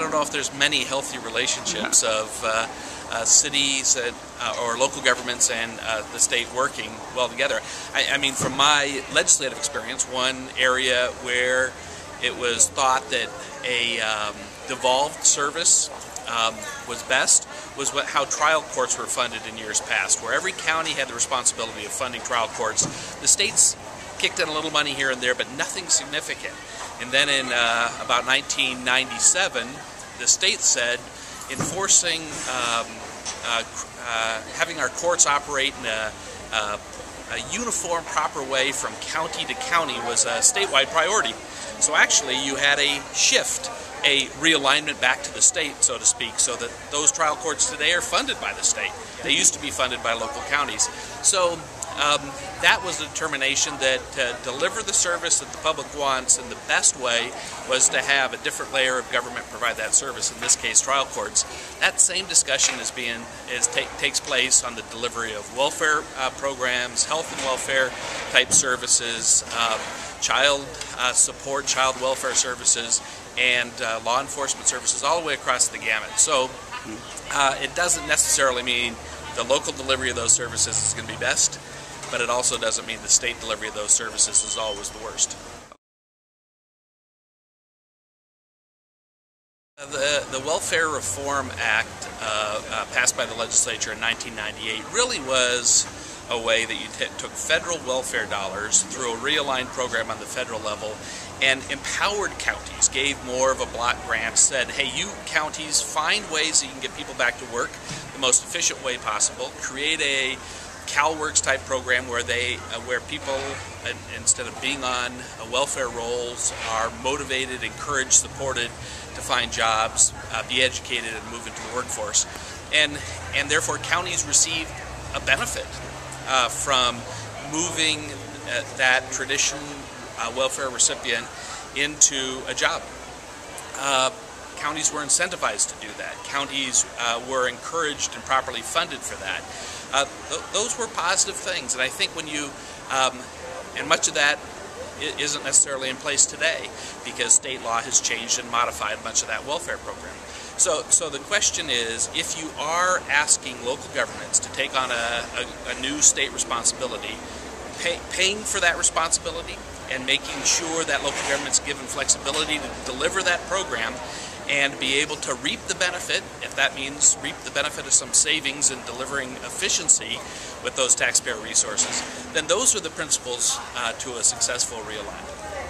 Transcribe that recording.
don't know if there's many healthy relationships of cities or local governments and the state working well together. I mean, from my legislative experience, one area where it was thought that a devolved service was best was how trial courts were funded in years past, where every county had the responsibility of funding trial courts. The states kicked in a little money here and there, but nothing significant. And then in about 1997, the state said enforcing, having our courts operate in a uniform, proper way from county to county was a statewide priority. So actually you had a shift, a realignment back to the state, so to speak, so that those trial courts today are funded by the state. They used to be funded by local counties. So that was the determination that to deliver the service that the public wants in the best way was to have a different layer of government provide that service, in this case trial courts. That same discussion takes place on the delivery of welfare programs, health and welfare type services, child support, child welfare services, and law enforcement services all the way across the gamut. So it doesn't necessarily mean the local delivery of those services is going to be best, but it also doesn't mean the state delivery of those services is always the worst. The Welfare Reform Act passed by the legislature in 1998 really was a way that you took federal welfare dollars through a realigned program on the federal level and empowered counties, gave more of a block grant, said, hey, you counties, find ways that you can get people back to work the most efficient way possible, create a CalWorks type program where people, instead of being on welfare rolls, are motivated, encouraged, supported to find jobs, be educated, and move into the workforce. And therefore counties receive a benefit from moving that traditional welfare recipient into a job. Counties were incentivized to do that. Counties were encouraged and properly funded for that. Those were positive things, and I think when you, and much of that isn't necessarily in place today because state law has changed and modified much of that welfare program. So the question is, if you are asking local governments to take on a new state responsibility, paying for that responsibility and making sure that local government's given flexibility to deliver that program and be able to reap the benefit, if that means reap the benefit of some savings and delivering efficiency with those taxpayer resources, then those are the principles to a successful realignment.